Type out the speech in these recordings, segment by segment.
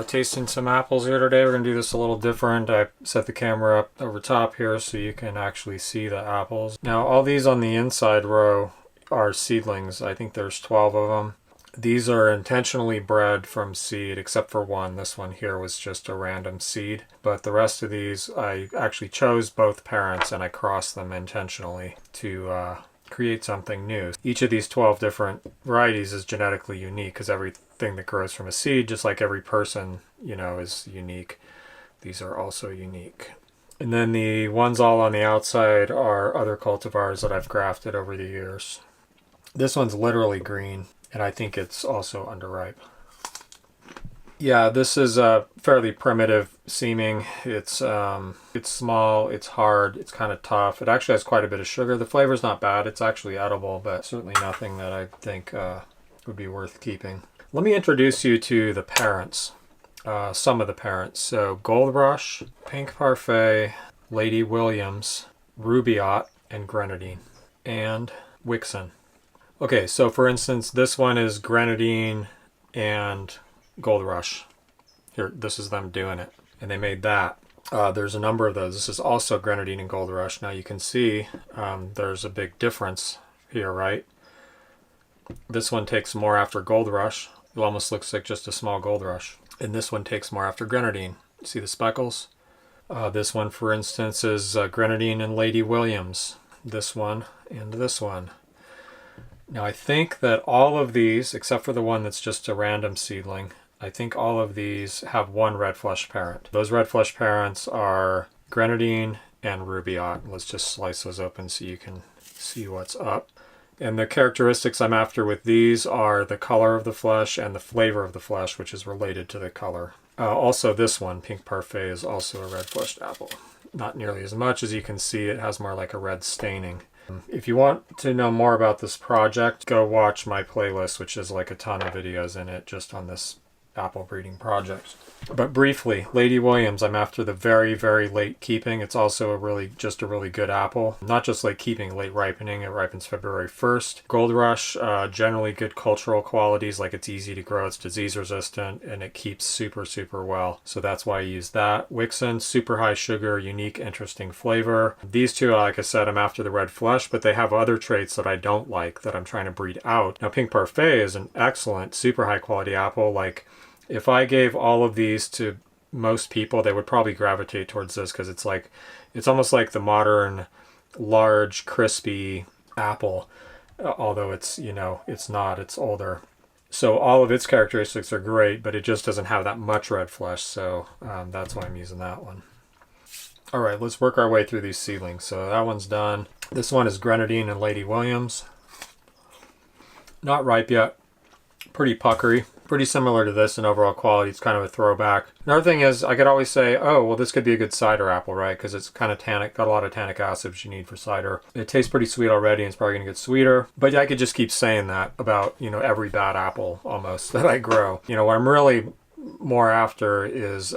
tasting some apples here today. We're going to do this a little different. I set the camera up over top here so you can actually see the apples. Now all these on the inside row are seedlings. I think there's 12 of them. These are intentionally bred from seed, except for one. This one here was just a random seed. But the rest of these, I actually chose both parents and I crossed them intentionally to create something new. Each of these 12 different varieties is genetically unique because everything that grows from a seed, just like every person, you know, is unique. These are also unique. And then the ones all on the outside are other cultivars that I've grafted over the years. This one's literally green, and I think it's also underripe. Yeah, this is fairly primitive seeming. It's small, it's hard, it's kind of tough. It actually has quite a bit of sugar. The flavor's not bad. It's actually edible, but certainly nothing that I think would be worth keeping. Let me introduce you to the parents, some of the parents. So Gold Rush, Pink Parfait, Lady Williams, Rubaiyat, and Grenadine, and Wixen. Okay, so for instance, this one is Grenadine and Gold Rush. Here, this is them doing it. And they made that. There's a number of those. This is also Grenadine and Gold Rush. Now you can see there's a big difference here, right? This one takes more after Gold Rush. It almost looks like just a small Gold Rush. And this one takes more after Grenadine. See the speckles? This one, for instance, is Grenadine and Lady Williams. This one and this one. Now I think that all of these, except for the one that's just a random seedling, I think all of these have one red flesh parent. Those red flesh parents are Grenadine and Rubaiyat. Let's just slice those open so you can see what's up. And the characteristics I'm after with these are the color of the flesh and the flavor of the flesh, which is related to the color. Also this one, Pink Parfait, is also a red fleshed apple. Not nearly as much. As you can see, it has more like a red staining. If you want to know more about this project, go watch my playlist, which is like a ton of videos in it just on this apple breeding project. But briefly, Lady Williams, I'm after the very, very late keeping. It's also just a really good apple. Not just late keeping, late ripening. It ripens February 1st. Gold Rush, generally good cultural qualities, like it's easy to grow, it's disease resistant, and it keeps super, super well. So that's why I use that. Wixen, super high sugar, unique, interesting flavor. These two, like I said, I'm after the red flesh, but they have other traits that I don't like that I'm trying to breed out. Now, Pink Parfait is an excellent, super high quality apple. Like, if I gave all of these to most people, they would probably gravitate towards this because it's almost like the modern, large, crispy apple, although it's, you know, it's not, it's older. So all of its characteristics are great, but it just doesn't have that much red flesh, so that's why I'm using that one. All right, let's work our way through these seedlings. So that one's done. This one is Grenadine and Lady Williams. Not ripe yet. Pretty puckery. Pretty similar to this in overall quality. It's kind of a throwback. Another thing is I could always say, oh, well, this could be a good cider apple, right? Because it's kind of tannic, got a lot of tannic acid which you need for cider. It tastes pretty sweet already and it's probably going to get sweeter. But I could just keep saying that about, you know, every bad apple almost that I grow. You know, what I'm really more after is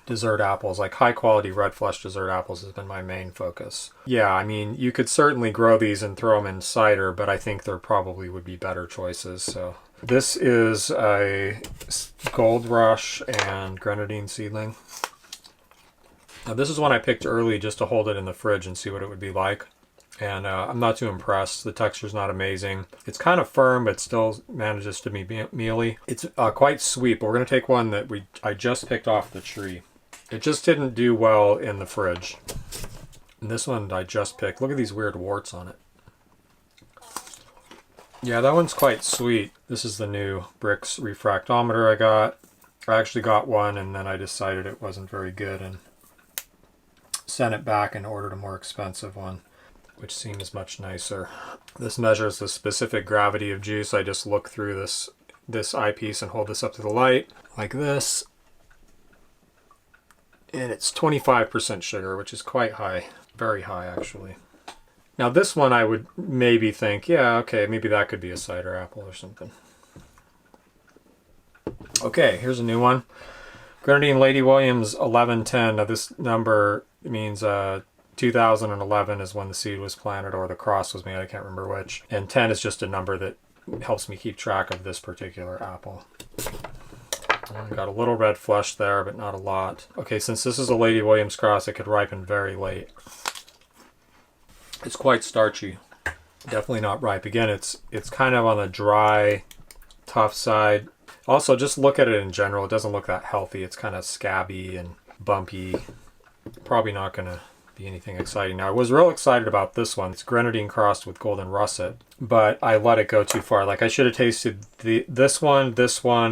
dessert apples. Like high quality red flesh dessert apples has been my main focus. Yeah, I mean, you could certainly grow these and throw them in cider, but I think there probably would be better choices, so... This is a Gold Rush and Grenadine seedling. Now this is one I picked early just to hold it in the fridge and see what it would be like. And I'm not too impressed. The texture's not amazing. It's kind of firm, but still manages to be mealy. It's quite sweet, but we're going to take one that I just picked off the tree. It just didn't do well in the fridge. And this one I just picked. Look at these weird warts on it. Yeah, that one's quite sweet. This is the new Brix refractometer I got. I actually got one and then I decided it wasn't very good and sent it back and ordered a more expensive one, which seems much nicer. This measures the specific gravity of juice. I just look through this eyepiece and hold this up to the light like this. And it's 25% sugar, which is quite high. Very high, actually. Now this one I would maybe think, yeah, okay, maybe that could be a cider apple or something. Okay, here's a new one. Grenadine Lady Williams 1110. Now this number means 2011 is when the seed was planted or the cross was made, I can't remember which. And 10 is just a number that helps me keep track of this particular apple. Got a little red flesh there, but not a lot. Okay, since this is a Lady Williams cross, it could ripen very late. It's quite starchy. Definitely not ripe. Again, it's kind of on the dry, tough side. Also, just look at it in general. It doesn't look that healthy. It's kind of scabby and bumpy. Probably not going to be anything exciting. Now, I was real excited about this one. It's grenadine crossed with golden russet, but I let it go too far. Like, I should have tasted this one,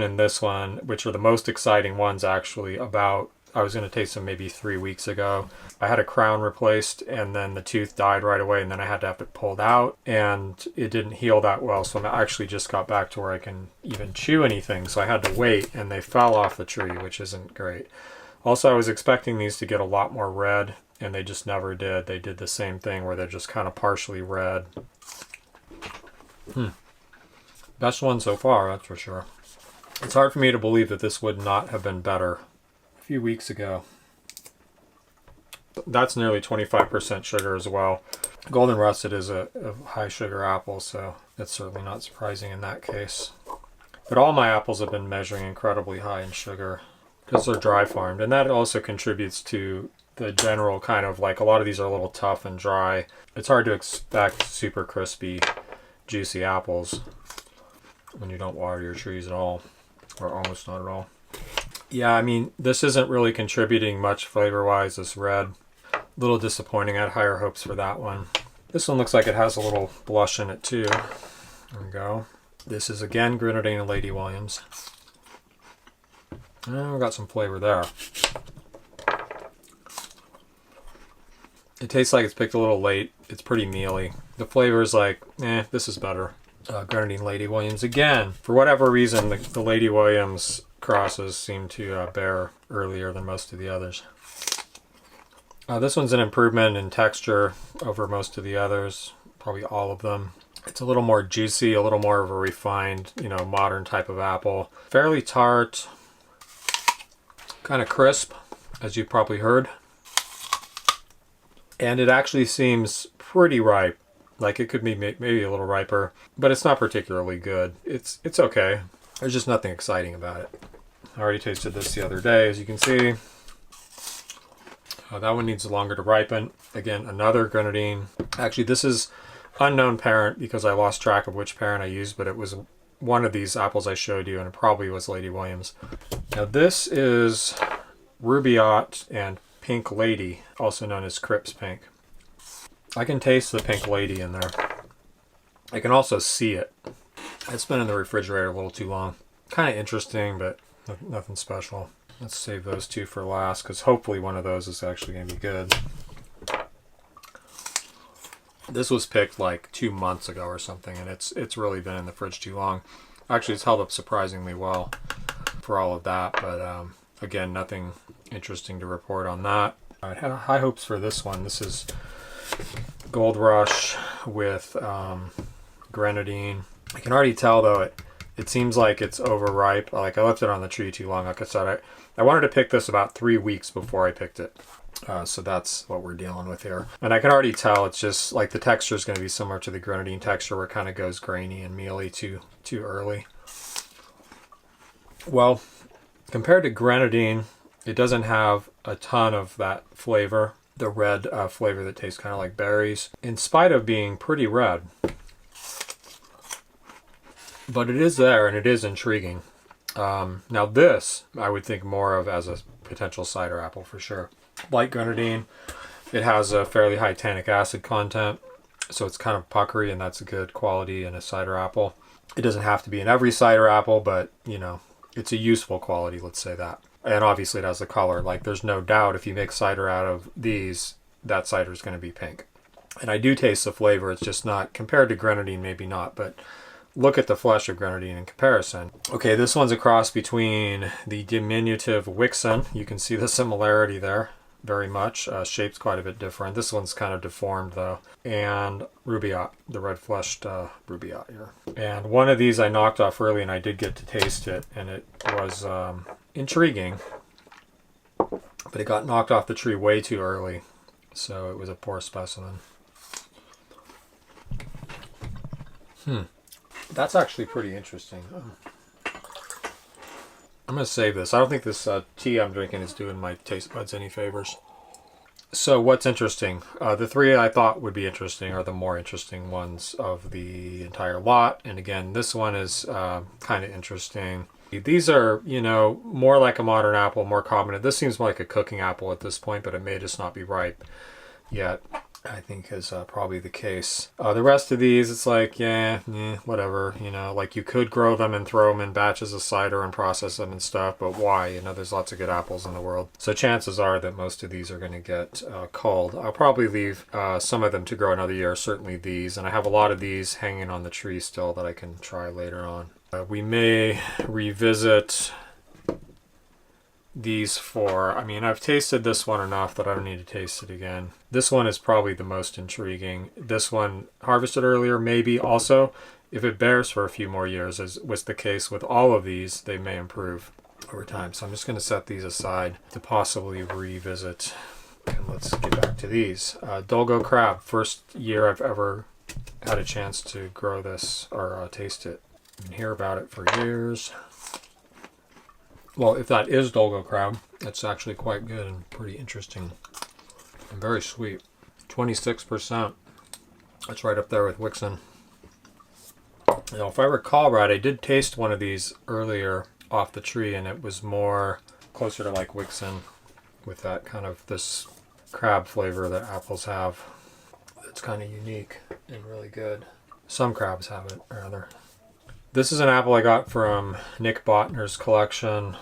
and this one, which are the most exciting ones, actually, I was going to taste them maybe 3 weeks ago. I had a crown replaced, and then the tooth died right away, and then I had to have it pulled out, and it didn't heal that well, so I actually just got back to where I can even chew anything, so I had to wait, and they fell off the tree, which isn't great. Also, I was expecting these to get a lot more red, and they just never did. They did the same thing where they're just kind of partially red. Best one so far, that's for sure. It's hard for me to believe that this would not have been better a few weeks ago. That's nearly 25% sugar as well. Golden russet is a high sugar apple, so that's certainly not surprising in that case. But all my apples have been measuring incredibly high in sugar because they're dry farmed, and that also contributes to the general kind of, like, a lot of these are a little tough and dry. It's hard to expect super crispy, juicy apples when you don't water your trees at all, or almost not at all. Yeah, I mean, this isn't really contributing much flavor-wise, this red. A little disappointing. I had higher hopes for that one. This one looks like it has a little blush in it too. There we go. This is again grenadine and Lady Williams. Oh, we got some flavor there. It tastes like it's picked a little late. It's pretty mealy. The flavor is like, this is better. Grenadine Lady Williams. Again, for whatever reason, the Lady Williams crosses seem to bear earlier than most of the others. This one's an improvement in texture over most of the others, probably all of them. It's a little more juicy, a little more of a refined, modern type of apple. Fairly tart, kind of crisp, as you probably heard. And it actually seems pretty ripe. Like, it could be maybe a little riper, but it's not particularly good. It's okay. There's just nothing exciting about it. I already tasted this the other day, as you can see. That one needs longer to ripen. Again, another grenadine. Actually, this is unknown parent because I lost track of which parent I used, but it was one of these apples I showed you, and it probably was Lady Williams. Now, this is Rubaiyat and Pink Lady, also known as Crips Pink. I can taste the Pink Lady in there. I can also see it. It's been in the refrigerator a little too long. Kind of interesting, but nothing special. Let's save those two for last, because hopefully one of those is actually going to be good. This was picked like 2 months ago or something, and it's really been in the fridge too long. Actually, it's held up surprisingly well for all of that, but again, nothing interesting to report on that. I had high hopes for this one. This is Gold Rush with grenadine. I can already tell, though, it seems like it's overripe. Like, I left it on the tree too long. Like I said, I wanted to pick this about 3 weeks before I picked it. So that's what we're dealing with here. And I can already tell it's just like the texture is going to be similar to the grenadine texture, where it kind of goes grainy and mealy too early. Well, compared to grenadine, it doesn't have a ton of that flavor, the red flavor that tastes kind of like berries, in spite of being pretty red. But it is there, and it is intriguing. Now this, I would think more of as a potential cider apple for sure. Like grenadine, it has a fairly high tannic acid content, so it's kind of puckery, and that's a good quality in a cider apple. It doesn't have to be in every cider apple, but, it's a useful quality, let's say that. And obviously it has the color. Like, there's no doubt if you make cider out of these, that cider is going to be pink. And I do taste the flavor. It's just not, compared to grenadine, maybe not, but look at the flesh of grenadine in comparison. Okay, this one's a cross between the diminutive Wixen. You can see the similarity there very much. Shape's quite a bit different. This one's kind of deformed, though. And Rubaiyat, the red-fleshed Rubaiyat here. And one of these I knocked off early, and I did get to taste it, and it was intriguing. But it got knocked off the tree way too early, so it was a poor specimen. That's actually pretty interesting. I'm going to save this. I don't think this tea I'm drinking is doing my taste buds any favors. So what's interesting? The three I thought would be interesting are the more interesting ones of the entire lot. And again, this one is kind of interesting. These are, you know, more like a modern apple, more common. This seems more like a cooking apple at this point, but it may just not be ripe yet, I think is probably the case. The rest of these, it's like, yeah, whatever, you know, like you could grow them and throw them in batches of cider and process them and stuff, but why? You know, there's lots of good apples in the world. So chances are that most of these are going to get culled. I'll probably leave some of them to grow another year, certainly these, and I have a lot of these hanging on the tree still that I can try later on. We may revisit these four. I mean, I've tasted this one enough that I don't need to taste it again. This one is probably the most intriguing. This one harvested earlier, maybe also. If it bears for a few more years, as was the case with all of these, they may improve over time. So I'm just going to set these aside to possibly revisit. And let's get back to these. Dolgo crab, first year I've ever had a chance to grow this or taste it and hear about it for years. Well, if that is Dolgo crab, it's actually quite good and pretty interesting and very sweet. 26%. That's right up there with Wixen. Now, if I recall right, I did taste one of these earlier off the tree, and it was more closer to like Wixen with that kind of this crab flavor that apples have. It's kind of unique and really good. Some crabs have it, rather. This is an apple I got from Nick Botner's collection.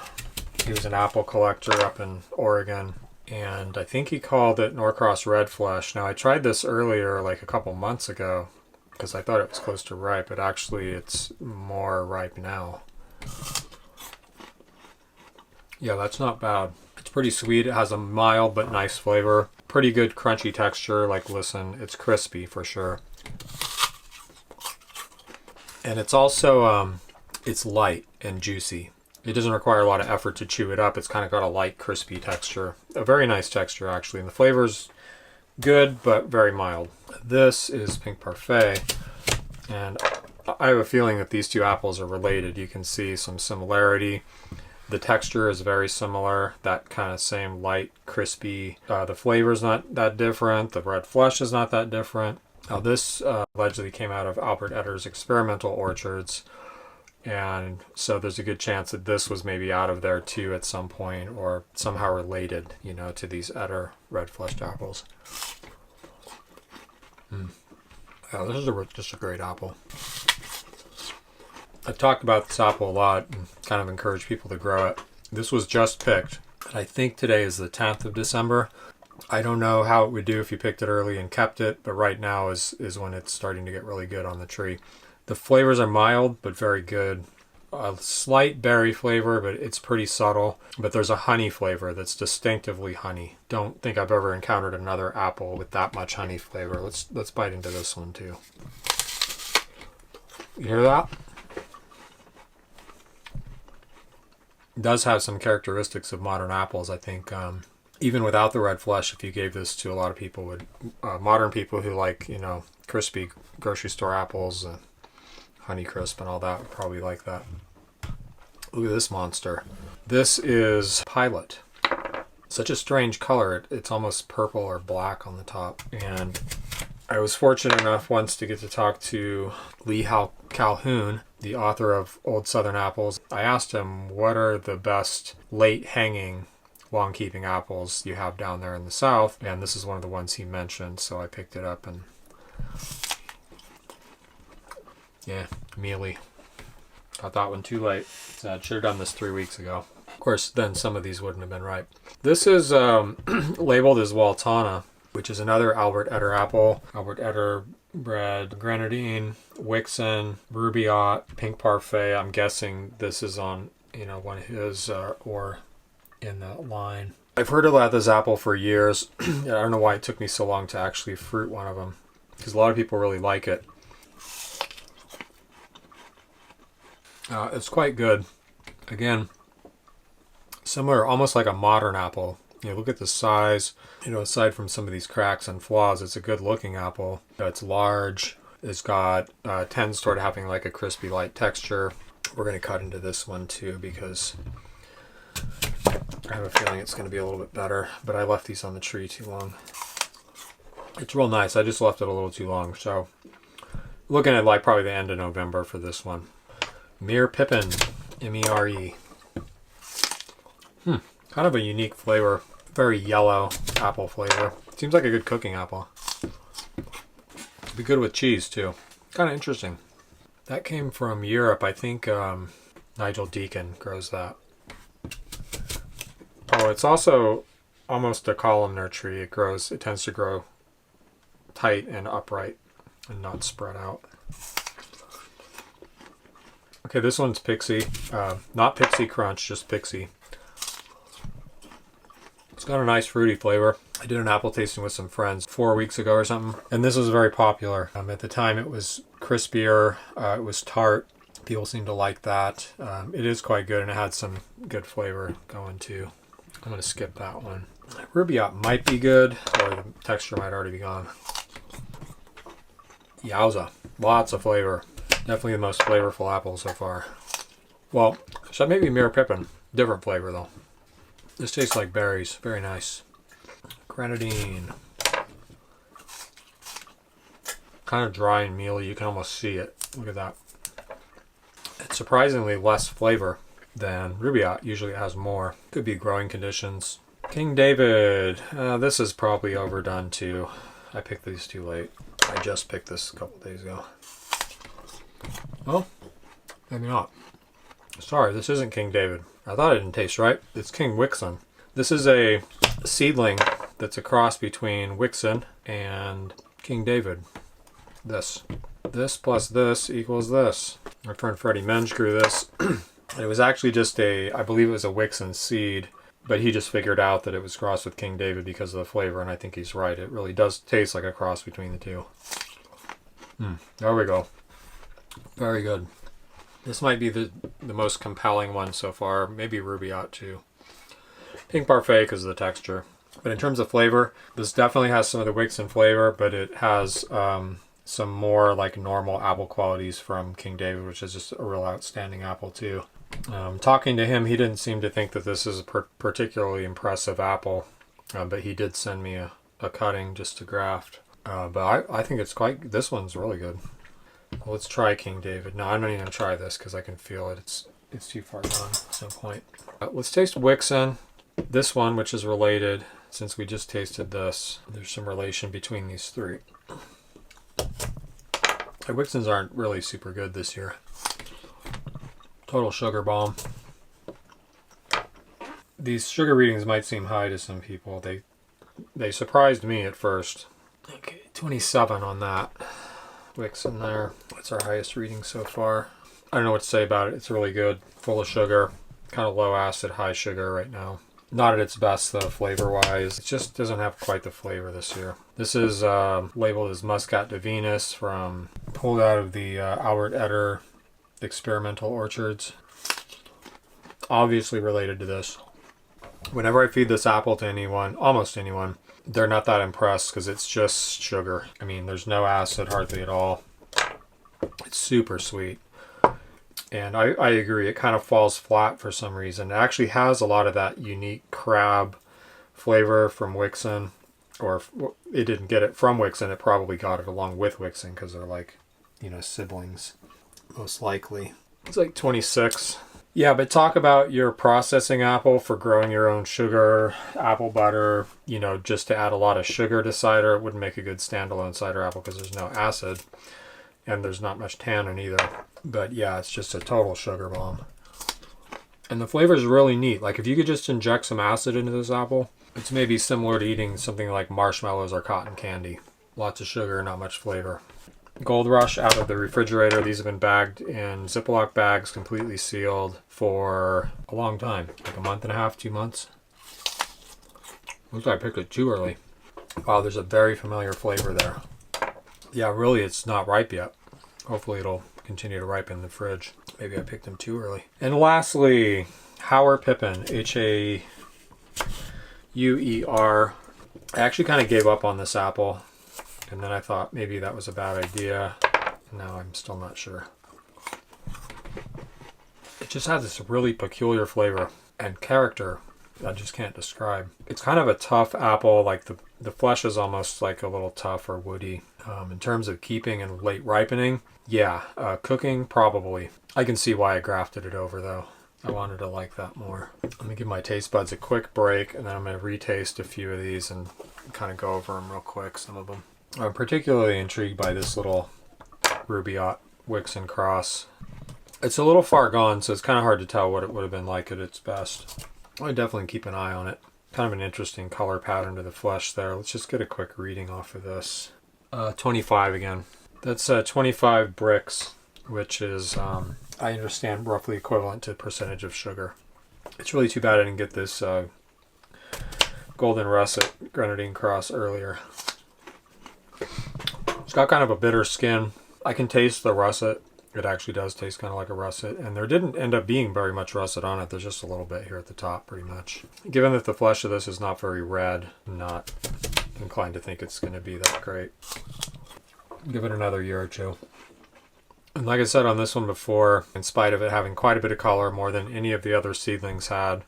He was an apple collector up in Oregon, and I think he called it Norcross Red Flesh. Now, I tried this earlier, like a couple months ago, because I thought it was close to ripe, but actually it's more ripe now. Yeah, that's not bad. It's pretty sweet. It has a mild but nice flavor. Pretty good crunchy texture. Like, listen, it's crispy for sure. And it's also, it's light and juicy. It doesn't require a lot of effort to chew it up. It's kind of got a light, crispy texture. A very nice texture, actually. And the flavor's good, but very mild. This is Pink Parfait. And I have a feeling that these two apples are related. You can see some similarity. The texture is very similar. That kind of same light, crispy. The flavor's not that different. The red flesh is not that different. Now this allegedly came out of Albert Etter's experimental orchards, and so there's a good chance that this was maybe out of there too at some point, or somehow related, you know, to these Etter red-fleshed apples. Oh, this is just a great apple. I've talked about this apple a lot and kind of encouraged people to grow it. This was just picked, and I think today is the 10th of December. I don't know how it would do if you picked it early and kept it, but right now is when it's starting to get really good on the tree. The flavors are mild, but very good. A slight berry flavor, but it's pretty subtle. But there's a honey flavor that's distinctively honey. Don't think I've ever encountered another apple with that much honey flavor. Let's bite into this one too. You hear that? It does have some characteristics of modern apples, I think. Even without the red flesh, if you gave this to a lot of people, modern people who like, you know, crispy grocery store apples, Honey Crisp and all that, would probably like that. Look at this monster. This is Pilot. Such a strange color. It's almost purple or black on the top. And I was fortunate enough once to get to talk to Lee Calhoun, the author of Old Southern Apples. I asked him, what are the best late hanging long-keeping apples you have down there in the south, and this is one of the ones he mentioned, so I picked it up, and yeah, mealy. Got that one too late. So I should have done this 3 weeks ago. Of course, then some of these wouldn't have been ripe. This is labeled as Waltana, which is another Albert Etter apple. Albert Etter bred Grenadine, Wixen, Rubaiyat, Pink Parfait. I'm guessing this is on, you know, one of his or in that line. I've heard about this apple for years. I don't know why it took me so long to actually fruit one of them, because a lot of people really like it. It's quite good. Again, similar, almost like a modern apple. You know, look at the size. You know, aside from some of these cracks and flaws, it's a good looking apple. It's large. It's got tends toward having like a crispy light texture. We're going to cut into this one too, because I have a feeling it's going to be a little bit better, but I left these on the tree too long. It's real nice. I just left it a little too long. So looking at like probably the end of November for this one. Mere Pippin, M-E-R-E. Kind of a unique flavor. Very yellow apple flavor. Seems like a good cooking apple. Be good with cheese too. Kind of interesting. That came from Europe. I think Nigel Deacon grows that. Oh, it's also almost a columnar tree. It tends to grow tight and upright and not spread out. Okay, this one's Pixie. Not Pixie Crunch, just Pixie. It's got a nice fruity flavor. I did an apple tasting with some friends 4 weeks ago or something, and this was very popular. At the time it was crispier, it was tart. People seem to like that. It is quite good, and it had some good flavor going too. I'm going to skip that one. Rubaiyat might be good, or the texture might already be gone. Yowza. Lots of flavor. Definitely the most flavorful apple so far. Well, so maybe Mere Pippin. Different flavor though. This tastes like berries. Very nice. Grenadine. Kind of dry and mealy. You can almost see it. Look at that. It's surprisingly less flavor than Rubaiyat. Usually it has more. Could be growing conditions. King David. This is probably overdone too. I picked these too late. I just picked this a couple days ago. Well, maybe not. Sorry, this isn't King David. I thought it didn't taste right. It's King Wixon. This is a seedling that's a cross between Wixon and King David. This plus this equals this. My friend Freddie Menge grew this. It was actually just I believe it was a Wixon seed, but he just figured out that it was crossed with King David because of the flavor, and I think he's right. It really does taste like a cross between the two. There we go. Very good. This might be the most compelling one so far. Maybe Rubaiyat too. Pink Parfait because of the texture. But in terms of flavor, this definitely has some of the Wixon flavor, but it has some more like normal apple qualities from King David, which is just a real outstanding apple too. Talking to him, he didn't seem to think that this is a particularly impressive apple, but he did send me a cutting just to graft. But I think this one's really good. Well, let's try King David. No, I'm not even going to try this because I can feel it. It's too far gone. There's no point. Let's taste Wixon. This one, which is related, since we just tasted this, there's some relation between these three. Wixons aren't really super good this year. Total sugar bomb. These sugar readings might seem high to some people. They surprised me at first. Okay, 27 on that. Wixon there. That's our highest reading so far. I don't know what to say about it. It's really good. Full of sugar. Kind of low acid, high sugar right now. Not at its best though, flavor-wise. It just doesn't have quite the flavor this year. This is labeled as Muscat de Venus pulled out of the Albert Eder Experimental Orchards. Obviously related to this. Whenever I feed this apple to anyone, almost anyone, they're not that impressed because it's just sugar. I mean, there's no acid hardly at all. It's super sweet. And I agree, it kind of falls flat for some reason. It actually has a lot of that unique crab flavor from Wixon. Or if it didn't get it from Wixon, it probably got it along with Wixon because they're like, siblings, most likely. It's like 26. Yeah, but talk about your processing apple for growing your own sugar, apple butter, just to add a lot of sugar to cider. It wouldn't make a good standalone cider apple because there's no acid and there's not much tannin either. But yeah, it's just a total sugar bomb. And the flavor is really neat. Like if you could just inject some acid into this apple, it's maybe similar to eating something like marshmallows or cotton candy. Lots of sugar, not much flavor. Gold Rush out of the refrigerator. These have been bagged in Ziploc bags, completely sealed for a long time. Like a month and a half, 2 months. Looks like I picked it too early. Wow, there's a very familiar flavor there. Yeah, really, it's not ripe yet. Hopefully it'll continue to ripen in the fridge. Maybe I picked them too early. And lastly, Hauer Pippin, Hauer. I actually kind of gave up on this apple. And then I thought maybe that was a bad idea. Now I'm still not sure. It just has this really peculiar flavor. and character I just can't describe. It's kind of a tough apple, like the flesh is almost like a little tough or woody. In terms of keeping and late ripening, yeah. Cooking, probably. I can see why I grafted it over though. I wanted to like that more. Let me give my taste buds a quick break, and then I'm going to retaste a few of these and kind of go over them real quick, some of them. I'm particularly intrigued by this little Rubaiyat Wixen cross. It's a little far gone, so it's kind of hard to tell what it would have been like at its best. I definitely keep an eye on it. Kind of an interesting color pattern to the flesh there. Let's just get a quick reading off of this. 25 again. That's 25 bricks, which is, I understand, roughly equivalent to percentage of sugar. It's really too bad I didn't get this golden russet grenadine cross earlier. It's got kind of a bitter skin. I can taste the russet. It actually does taste kind of like a russet, and there didn't end up being very much russet on it. There's just a little bit here at the top, pretty much. Given that the flesh of this is not very red, I'm not inclined to think it's going to be that great. Give it another year or two. And like I said on this one before, in spite of it having quite a bit of color, more than any of the other seedlings had,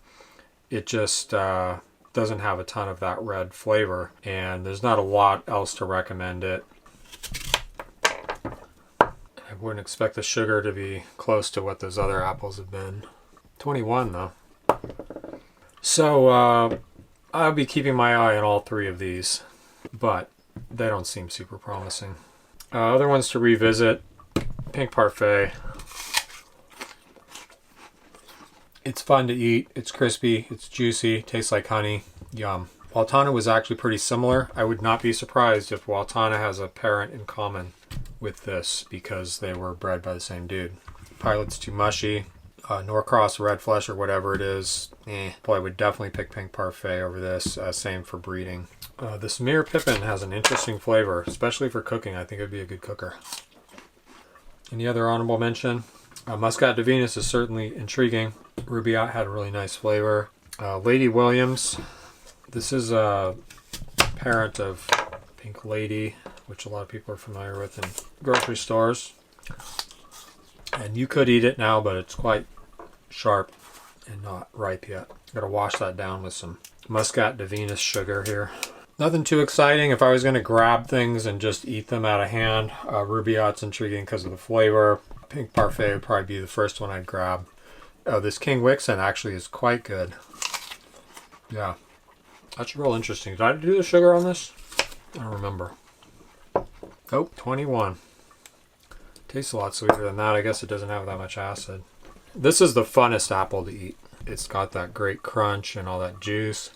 it just doesn't have a ton of that red flavor, and there's not a lot else to recommend it. I wouldn't expect the sugar to be close to what those other apples have been. 21 though. So I'll be keeping my eye on all three of these, but they don't seem super promising. Other ones to revisit. Pink Parfait. It's fun to eat. It's crispy. It's juicy. Tastes like honey. Yum. Waltana was actually pretty similar. I would not be surprised if Waltana has a parent in common with this because they were bred by the same dude. Pilot's too mushy. Norcross Red Flesh or whatever it is. Boy, I would definitely pick Pink Parfait over this. Same for breeding. This Mere Pippin has an interesting flavor, especially for cooking. I think it would be a good cooker. Any other honorable mention? Muscat de Venus is certainly intriguing. Rubaiyat had a really nice flavor. Lady Williams. This is a parent of Pink Lady, which a lot of people are familiar with in grocery stores. And you could eat it now, but it's quite sharp and not ripe yet. Gotta wash that down with some Muscat de Venus sugar here. Nothing too exciting. If I was going to grab things and just eat them out of hand, Rubaiyat's intriguing because of the flavor. Pink Parfait would probably be the first one I'd grab. Oh, this King Wixen actually is quite good. Yeah, that's real interesting. Did I do the sugar on this? I don't remember. Oh, 21. Tastes a lot sweeter than that. I guess it doesn't have that much acid. This is the funnest apple to eat. It's got that great crunch and all that juice.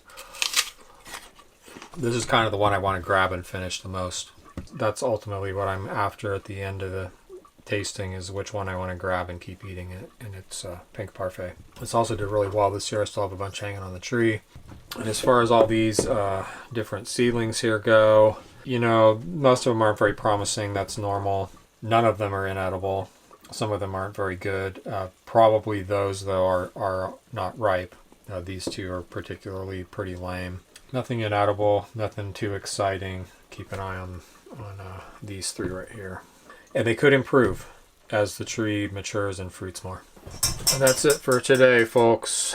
This is kind of the one I want to grab and finish the most. That's ultimately what I'm after at the end of the tasting, is which one I want to grab and keep eating it, and it's Pink Parfait. This also did really well this year. I still have a bunch hanging on the tree. And as far as all these different seedlings here go, you know, most of them aren't very promising. That's normal. None of them are inedible. Some of them aren't very good. Probably those, though, are not ripe. These two are particularly pretty lame. Nothing inedible, nothing too exciting. Keep an eye on these three right here. And they could improve as the tree matures and fruits more. And that's it for today, folks.